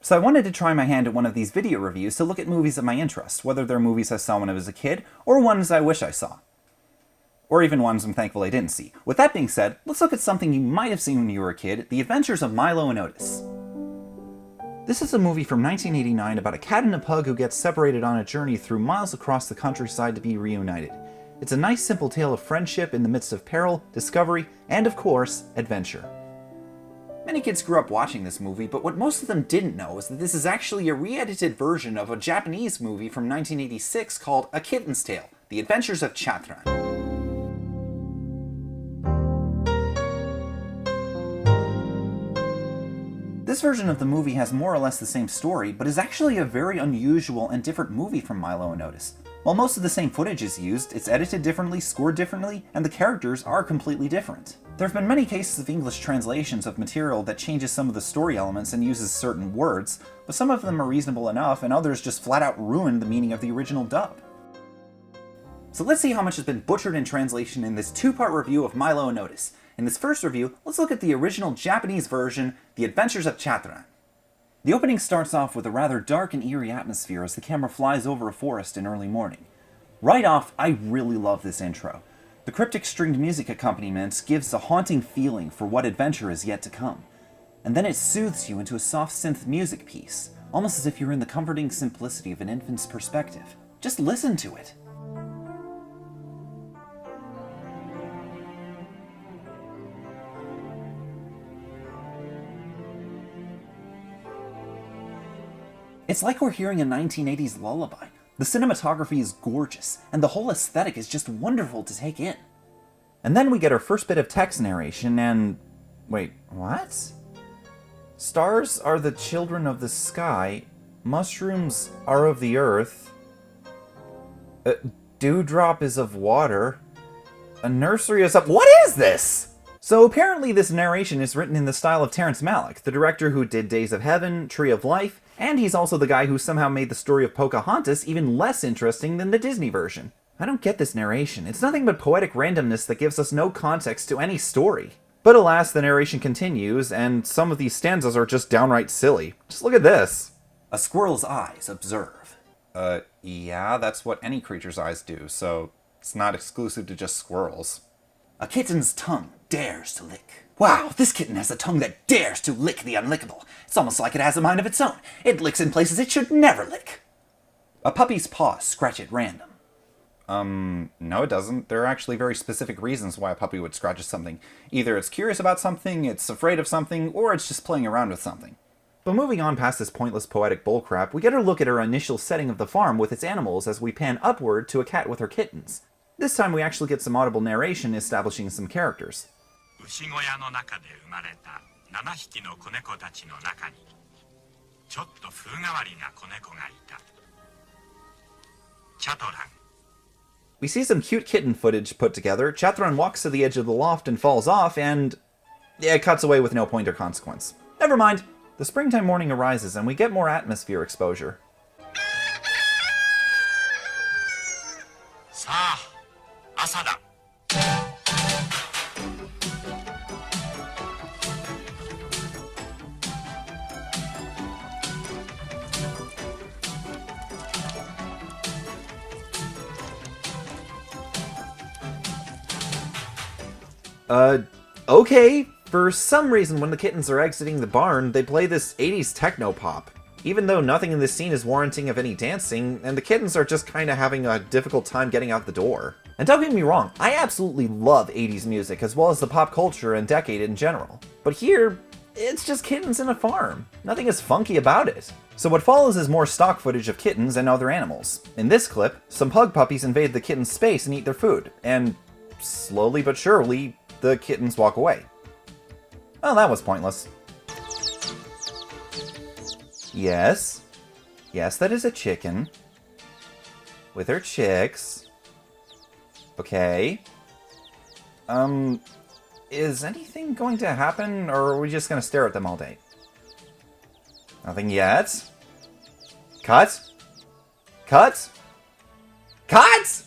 So I wanted to try my hand at one of these video reviews to look at movies of my interest, whether they're movies I saw when I was a kid, or ones I wish I saw. Or even ones I'm thankful I didn't see. With that being said, let's look at something you might have seen when you were a kid, The Adventures of Milo and Otis. This is a movie from 1989 about a cat and a pug who get separated on a journey through miles across the countryside to be reunited. It's a nice simple tale of friendship in the midst of peril, discovery, and of course, adventure. Many kids grew up watching this movie, but what most of them didn't know is that this is actually a re-edited version of a Japanese movie from 1986 called A Kitten's Tale, The Adventures of Chatran. This version of the movie has more or less the same story, but is actually a very unusual and different movie from Milo and Otis. While most of the same footage is used, it's edited differently, scored differently, and the characters are completely different. There have been many cases of English translations of material that changes some of the story elements and uses certain words, but some of them are reasonable enough, and others just flat out ruin the meaning of the original dub. So let's see how much has been butchered in translation in this two-part review of Milo and Otis. In this first review, let's look at the original Japanese version, The Adventures of Chatran. The opening starts off with a rather dark and eerie atmosphere as the camera flies over a forest in early morning. Right off, I really love this intro. The cryptic stringed music accompaniment gives a haunting feeling for what adventure is yet to come. And then it soothes you into a soft synth music piece, almost as if you're in the comforting simplicity of an infant's perspective. Just listen to it. It's like we're hearing a 1980s lullaby. The cinematography is gorgeous, and the whole aesthetic is just wonderful to take in. And then we get our first bit of text narration and... wait, what? Stars are the children of the sky, mushrooms are of the earth, dewdrop is of water, a nursery is of... What is this? So apparently this narration is written in the style of Terrence Malick, the director who did Days of Heaven, Tree of Life, and he's also the guy who somehow made the story of Pocahontas even less interesting than the Disney version. I don't get this narration. It's nothing but poetic randomness that gives us no context to any story. But alas, the narration continues, and some of these stanzas are just downright silly. Just look at this. A squirrel's eyes observe. Yeah, that's what any creature's eyes do, so it's not exclusive to just squirrels. A kitten's tongue dares to lick. Wow, this kitten has a tongue that dares to lick the unlickable. It's almost like it has a mind of its own. It licks in places it should never lick. A puppy's paws scratch at random. No it doesn't. There are actually very specific reasons why a puppy would scratch at something. Either it's curious about something, it's afraid of something, or it's just playing around with something. But moving on past this pointless poetic bullcrap, we get a look at our initial setting of the farm with its animals as we pan upward to a cat with her kittens. This time we actually get some audible narration establishing some characters. 牛小屋の中で生まれた7匹の子猫たちの中にちょっと風変わりな子猫がいた。チャトラン。We see some cute kitten footage put together. Chatran walks to the edge of the loft and falls off, and it cuts away with no point or consequence. Never mind. The springtime morning arises, and we get more atmosphere exposure. さあ、朝だ。Okay. For some reason, when the kittens are exiting the barn, they play this 80s techno pop. Even though nothing in this scene is warranting of any dancing, and the kittens are just kinda having a difficult time getting out the door. And don't get me wrong, I absolutely love 80s music, as well as the pop culture and decade in general. But here, it's just kittens in a farm. Nothing is funky about it. So what follows is more stock footage of kittens and other animals. In this clip, some pug puppies invade the kittens' space and eat their food, and slowly but surely, the kittens walk away. Oh, that was pointless. Yes. Yes, that is a chicken. With her chicks. Okay. Is anything going to happen, or are we just gonna stare at them all day? Nothing yet. Cut. Cut. Cut!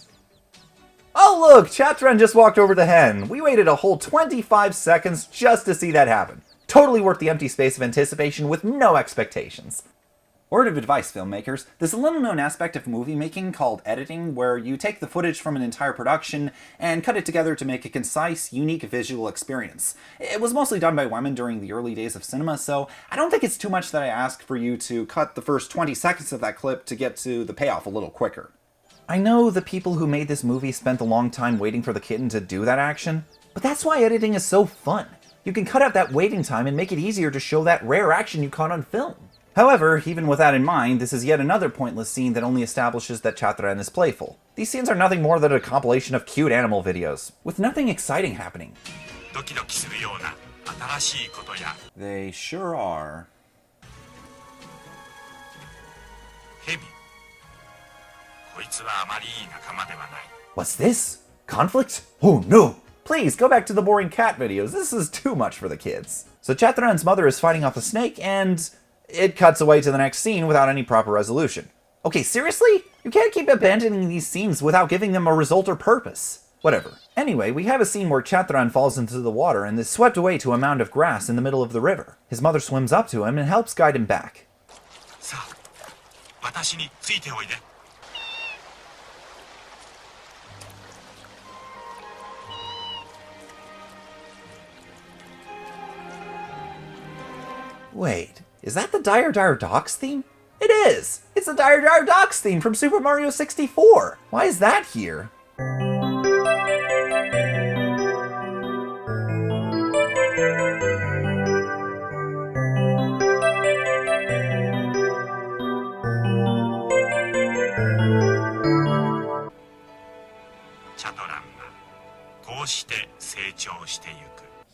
Oh look, Chatran just walked over the hen. We waited a whole 25 seconds just to see that happen. Totally worth the empty space of anticipation with no expectations. Word of advice, filmmakers. There's a little known aspect of movie making called editing, where you take the footage from an entire production and cut it together to make a concise, unique visual experience. It was mostly done by women during the early days of cinema, so I don't think it's too much that I ask for you to cut the first 20 seconds of that clip to get to the payoff a little quicker. I know the people who made this movie spent a long time waiting for the kitten to do that action, but that's why editing is so fun. You can cut out that waiting time and make it easier to show that rare action you caught on film. However, even with that in mind, this is yet another pointless scene that only establishes that Chatran is playful. These scenes are nothing more than a compilation of cute animal videos, with nothing exciting happening. They sure are. What's this? Conflict? Oh no! Please, go back to the boring cat videos. This is too much for the kids. So Chatran's mother is fighting off a snake, and it cuts away to the next scene without any proper resolution. Okay, seriously? You can't keep abandoning these scenes without giving them a result or purpose. Whatever. Anyway, we have a scene where Chatran falls into the water and is swept away to a mound of grass in the middle of the river. His mother swims up to him and helps guide him back. Wait, is that the Dire Dire Docks theme? It is! It's the Dire Dire Docks theme from Super Mario 64! Why is that here?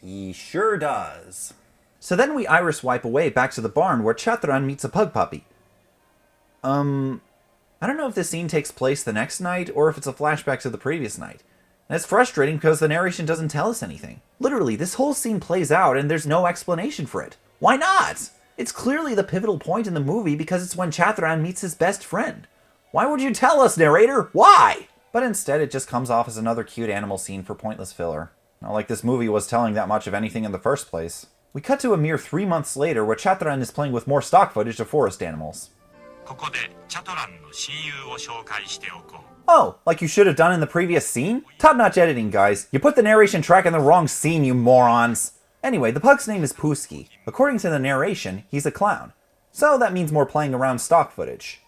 He sure does. So then we iris wipe away back to the barn where Chatran meets a pug puppy. I don't know if this scene takes place the next night or if it's a flashback to the previous night. And it's frustrating because the narration doesn't tell us anything. Literally, this whole scene plays out and there's no explanation for it. Why not? It's clearly the pivotal point in the movie because it's when Chatran meets his best friend. Why would you tell us, narrator? Why? But instead it just comes off as another cute animal scene for pointless filler. Not like this movie was telling that much of anything in the first place. We cut to a mere 3 months later where Chatran is playing with more stock footage of forest animals. Oh, like you should have done in the previous scene? Top-notch editing, guys. You put the narration track in the wrong scene, you morons! Anyway, the pug's name is Pusky. According to the narration, he's a clown. So that means more playing around stock footage.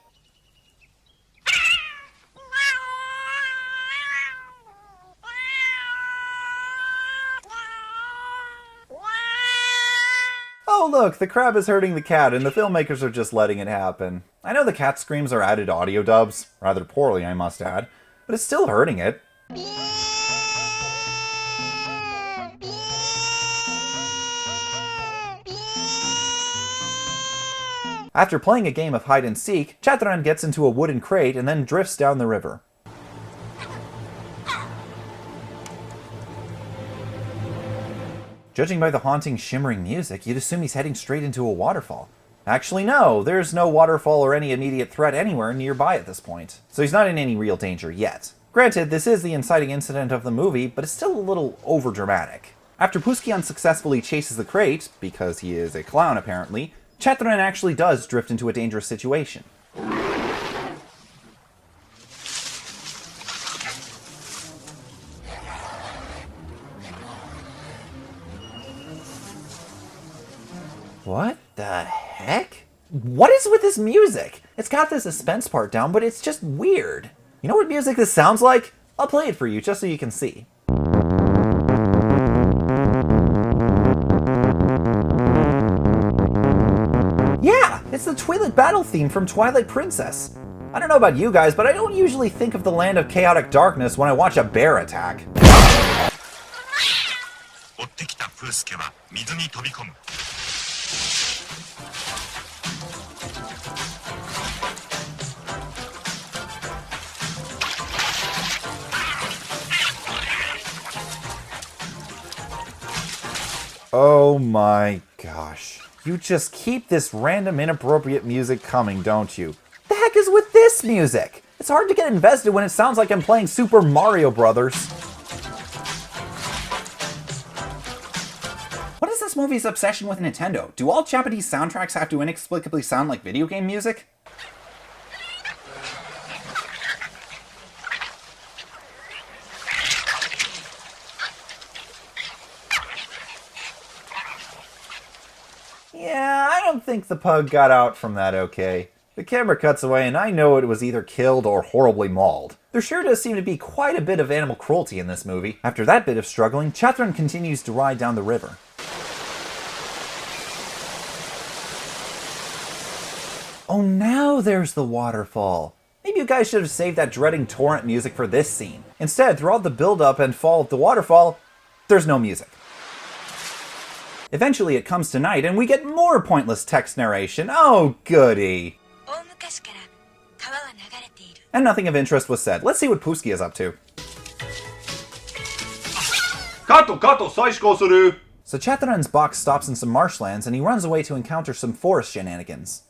Oh look, the crab is hurting the cat and the filmmakers are just letting it happen. I know the cat screams are added audio dubs, rather poorly I must add, but it's still hurting it. After playing a game of hide and seek, Chatran gets into a wooden crate and then drifts down the river. Judging by the haunting, shimmering music, you'd assume he's heading straight into a waterfall. Actually, no, there's no waterfall or any immediate threat anywhere nearby at this point, so he's not in any real danger yet. Granted, this is the inciting incident of the movie, but it's still a little overdramatic. After Pusky unsuccessfully chases the crate, because he is a clown apparently, Chatran actually does drift into a dangerous situation. What the heck? What is with this music? It's got the suspense part down, but it's just weird. You know what music this sounds like? I'll play it for you just so you can see. Yeah, it's the Twilight battle theme from Twilight Princess. I don't know about you guys, but I don't usually think of the land of chaotic darkness when I watch a bear attack. Oh my gosh. You just keep this random inappropriate music coming, don't you? The heck is with this music? It's hard to get invested when it sounds like I'm playing Super Mario Brothers. What is this this movie's obsession with Nintendo? Do all Japanese soundtracks have to inexplicably sound like video game music? Yeah, I don't think the pug got out from that okay. The camera cuts away and I know it was either killed or horribly mauled. There sure does seem to be quite a bit of animal cruelty in this movie. After that bit of struggling, Chatran continues to ride down the river. Oh, now there's the waterfall. Maybe you guys should have saved that dreading torrent music for this scene. Instead, throughout the build-up and fall of the waterfall, there's no music. Eventually it comes to night and we get more pointless text narration. Oh, goody. And nothing of interest was said. Let's see what Puski is up to. So Chatran's box stops in some marshlands and he runs away to encounter some forest shenanigans.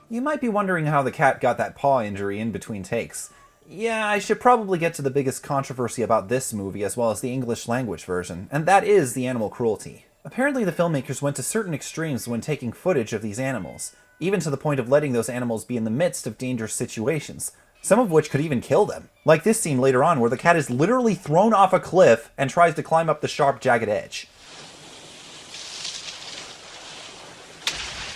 You might be wondering how the cat got that paw injury in between takes. Yeah, I should probably get to the biggest controversy about this movie as well as the English language version, and that is the animal cruelty. Apparently the filmmakers went to certain extremes when taking footage of these animals, even to the point of letting those animals be in the midst of dangerous situations, some of which could even kill them. Like this scene later on where the cat is literally thrown off a cliff and tries to climb up the sharp, jagged edge.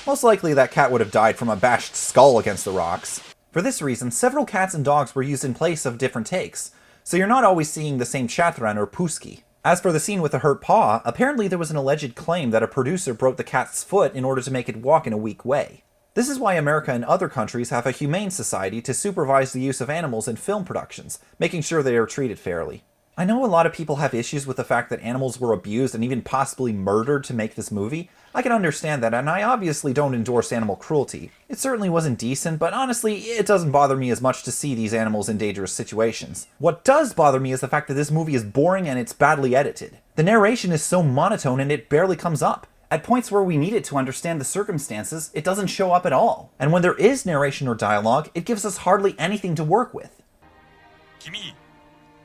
Most likely that cat would have died from a bashed skull against the rocks. For this reason, several cats and dogs were used in place of different takes, so you're not always seeing the same Chatran or Puski. As for the scene with the hurt paw, apparently there was an alleged claim that a producer broke the cat's foot in order to make it walk in a weak way. This is why America and other countries have a humane society to supervise the use of animals in film productions, making sure they are treated fairly. I know a lot of people have issues with the fact that animals were abused and even possibly murdered to make this movie. I can understand that, and I obviously don't endorse animal cruelty. It certainly wasn't decent, but honestly, it doesn't bother me as much to see these animals in dangerous situations. What does bother me is the fact that this movie is boring and it's badly edited. The narration is so monotone and it barely comes up. At points where we need it to understand the circumstances, it doesn't show up at all. And when there is narration or dialogue, it gives us hardly anything to work with.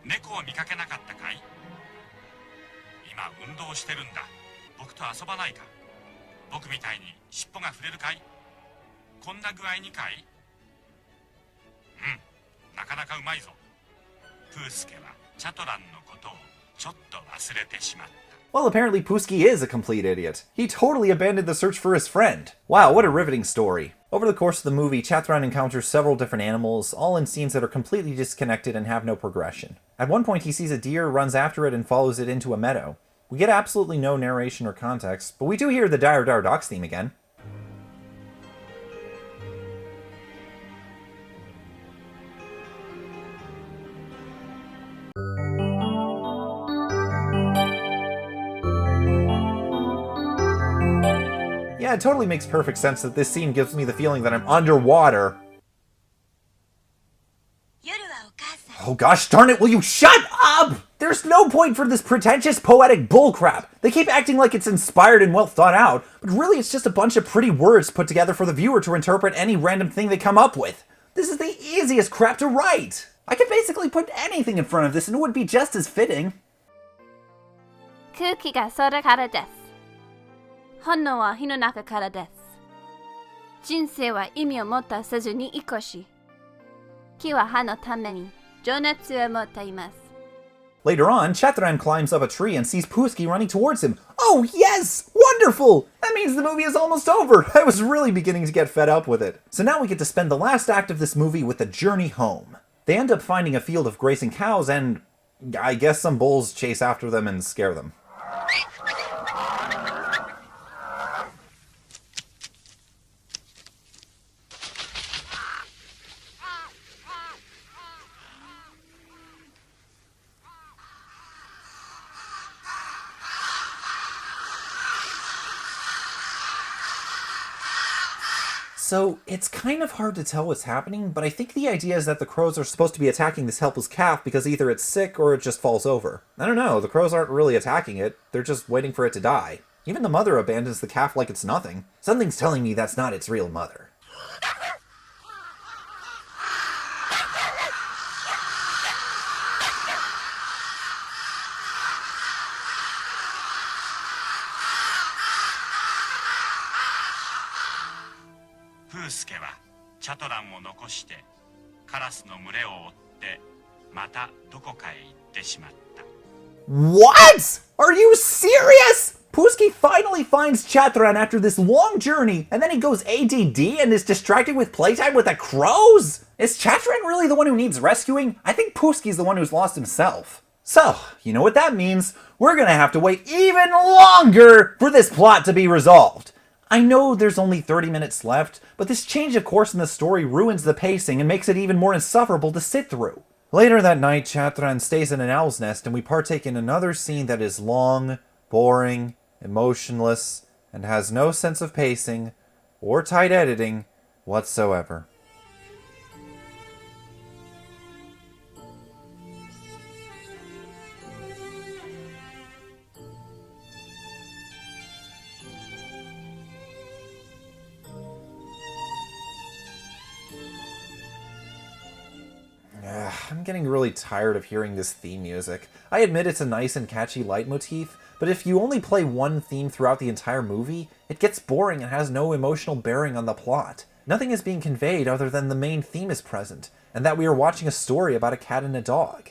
猫を見かけなかったかい？今運動してるんだ。僕と遊ばないか？僕みたいに尻尾が触れるかい？こんな具合にかい？なかなかうまいぞ。プースケはチャトランのことをちょっと忘れてしまった。 Well, apparently Puski is a complete idiot. He totally abandoned the search for his friend. Wow, what a riveting story. Over the course of the movie, Chatran encounters several different animals, all in scenes that are completely disconnected and have no progression. At one point he sees a deer, runs after it, and follows it into a meadow. We get absolutely no narration or context, but we do hear the Dire Dire Docks theme again. Yeah, it totally makes perfect sense that this scene gives me the feeling that I'm underwater. Oh gosh darn it, will you shut up? There's no point for this pretentious poetic bullcrap. They keep acting like it's inspired and well thought out, but really it's just a bunch of pretty words put together for the viewer to interpret any random thing they come up with. This is the easiest crap to write. I could basically put anything in front of this and it would be just as fitting. 空気が空からです。炎は火の中からです。人生は意味を持たせずに生こし、木は葉のために情熱を持っています。 Later on, Chatran climbs up a tree and sees Puski running towards him. Oh yes! Wonderful! That means the movie is almost over! I was really beginning to get fed up with it. So now we get to spend the last act of this movie with the journey home. They end up finding a field of grazing cows and I guess some bulls chase after them and scare them. So, it's kind of hard to tell what's happening, but I think the idea is that the crows are supposed to be attacking this helpless calf because either it's sick or it just falls over. I don't know, the crows aren't really attacking it, they're just waiting for it to die. Even the mother abandons the calf like it's nothing. Something's telling me that's not its real mother. ースケはチャトランを残してカラスの群れを追ってまたどこかへ行ってしまった。 What? Are you serious? Pooski finally finds Chatran after this long journey, and then he goes ADD and is distracted with playtime with the crows? Is Chatran really the one who needs rescuing? I think Pooski's the one who's lost himself. So, you know what that means? We're gonna have to wait even longer for this plot to be resolved. I know there's only 30 minutes left, but this change of course in the story ruins the pacing and makes it even more insufferable to sit through. Later that night, Chatran stays in an owl's nest and we partake in another scene that is long, boring, emotionless, and has no sense of pacing or tight editing whatsoever. I'm getting really tired of hearing this theme music. I admit it's a nice and catchy leitmotif, but if you only play one theme throughout the entire movie, it gets boring and has no emotional bearing on the plot. Nothing is being conveyed other than the main theme is present, and that we are watching a story about a cat and a dog.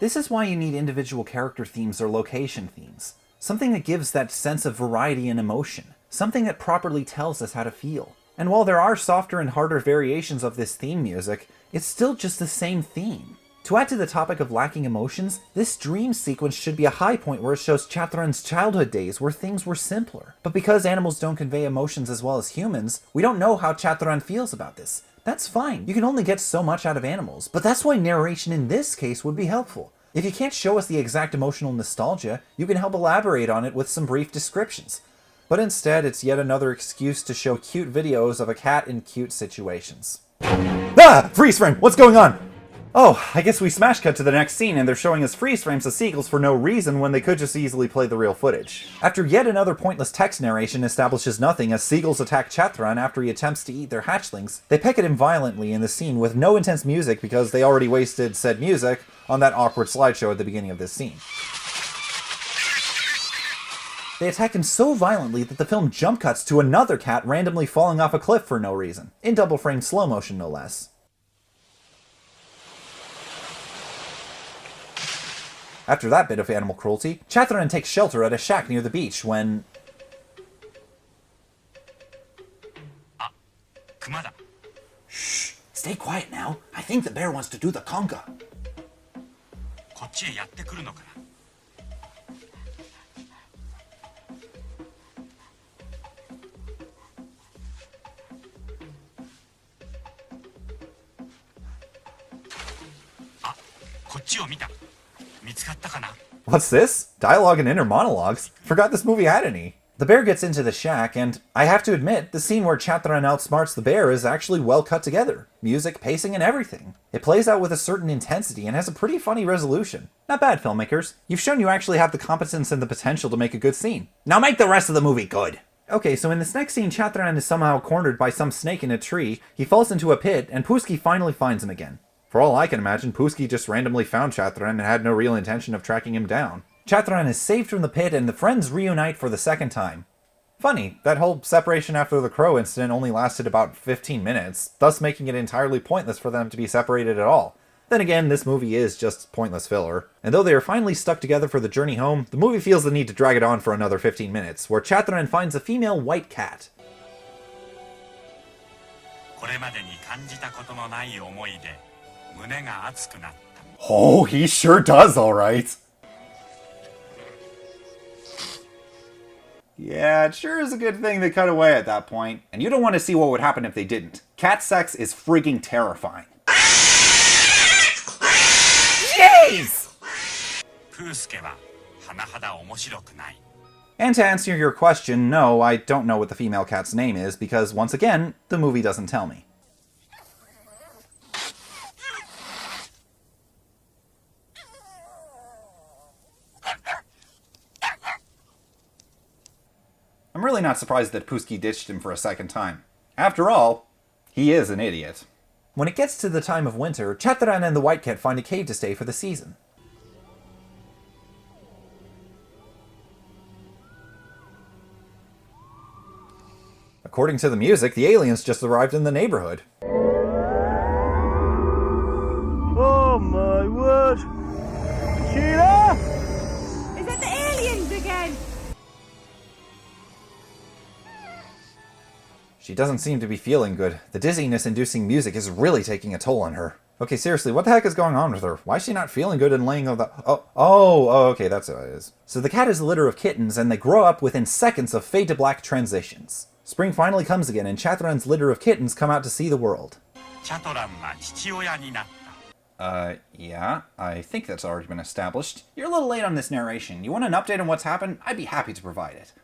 This is why you need individual character themes or location themes. Something that gives that sense of variety and emotion. Something that properly tells us how to feel. And while there are softer and harder variations of this theme music, it's still just the same theme. To add to the topic of lacking emotions, this dream sequence should be a high point where it shows Chatran's childhood days where things were simpler. But because animals don't convey emotions as well as humans, we don't know how Chatran feels about this. That's fine, you can only get so much out of animals, but that's why narration in this case would be helpful. If you can't show us the exact emotional nostalgia, you can help elaborate on it with some brief descriptions. But instead, it's yet another excuse to show cute videos of a cat in cute situations. Ah! Freeze frame! What's going on? Oh, I guess we smash cut to the next scene and they're showing us freeze frames of seagulls for no reason when they could just easily play the real footage. After yet another pointless text narration establishes nothing as seagulls attack Chatran after he attempts to eat their hatchlings, they peck at him violently in the scene with no intense music because they already wasted said music on that awkward slideshow at the beginning of this scene. They attack him so violently that the film jump cuts to another cat randomly falling off a cliff for no reason, in double frame slow motion no less. After that bit of animal cruelty, Chatran takes shelter at a shack near the beach when... Shh! Stay quiet now. I think the bear wants to do the conga. What's this? Dialogue and inner monologues? Forgot this movie had any. The bear gets into the shack, and I have to admit, the scene where Chatran outsmarts the bear is actually well cut together. Music, pacing, and everything. It plays out with a certain intensity and has a pretty funny resolution. Not bad, filmmakers. You've shown you actually have the competence and the potential to make a good scene. Now make the rest of the movie good! Okay, so in this next scene, Chatran is somehow cornered by some snake in a tree, he falls into a pit, and Pooski finally finds him again. For all I can imagine, Pooski just randomly found Chatran and had no real intention of tracking him down. Chatran is saved from the pit and the friends reunite for the second time. Funny, that whole separation after the crow incident only lasted about 15 minutes, thus making it entirely pointless for them to be separated at all. Then again, this movie is just pointless filler. And though they are finally stuck together for the journey home, the movie feels the need to drag it on for another 15 minutes, where Chatran finds a female white cat. Oh, he sure does, alright. Yeah, it sure is a good thing they cut away at that point. And you don't want to see what would happen if they didn't. Cat sex is freaking terrifying. Jeez! 甚だ面白くない。 And to answer your question, no, I don't know what the female cat's name is, because once again, the movie doesn't tell me. I'm really not surprised that Pusky ditched him for a second time. After all, he is an idiot. When it gets to the time of winter, Chatran and the White Cat find a cave to stay for the season. According to the music, the aliens just arrived in the neighborhood. Oh my word! Sheila! Is it the aliens again? She doesn't seem to be feeling good. The dizziness-inducing music is really taking a toll on her. Okay, seriously, what the heck is going on with her? Why is she not feeling good and laying on the... Oh, okay, that's what it is. So the cat is a litter of kittens, and they grow up within seconds of fade to black transitions. Spring finally comes again, and Chatran's litter of kittens come out to see the world. チャトランは父親になった。 Yeah, I think that's already been established. You're a little late on this narration. You want an update on what's happened? I'd be happy to provide it.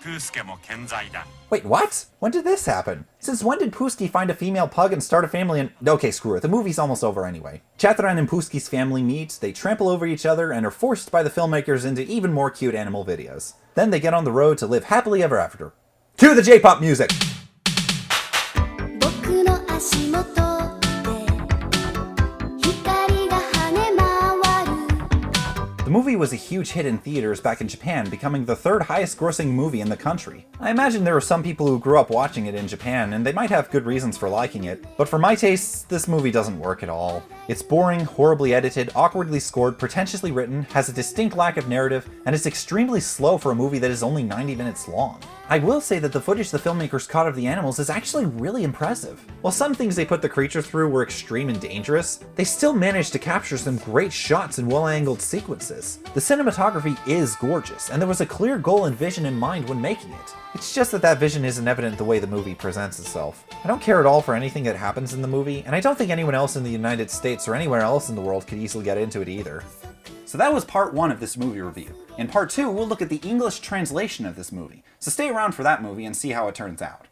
プースケも健在だ。 Wait, what? When did this happen? Since when did Pusky find a female pug and start a family and... Okay, screw it. The movie's almost over anyway. Chatran and Pusky's family meet, they trample over each other, and are forced by the filmmakers into even more cute animal videos. Then they get on the road to live happily ever after. Cue the J-pop music! The movie was a huge hit in theaters back in Japan, becoming the third highest grossing movie in the country. I imagine there are some people who grew up watching it in Japan, and they might have good reasons for liking it, but for my tastes, this movie doesn't work at all. It's boring, horribly edited, awkwardly scored, pretentiously written, has a distinct lack of narrative, and is extremely slow for a movie that is only 90 minutes long. I will say that the footage the filmmakers caught of the animals is actually really impressive. While some things they put the creature through were extreme and dangerous, they still managed to capture some great shots and well-angled sequences. The cinematography is gorgeous, and there was a clear goal and vision in mind when making it. It's just that that vision isn't evident the way the movie presents itself. I don't care at all for anything that happens in the movie, and I don't think anyone else in the United States or anywhere else in the world could easily get into it either. So that was part 1 of this movie review. In part 2, we'll look at the English translation of this movie, so stay around for that movie and see how it turns out.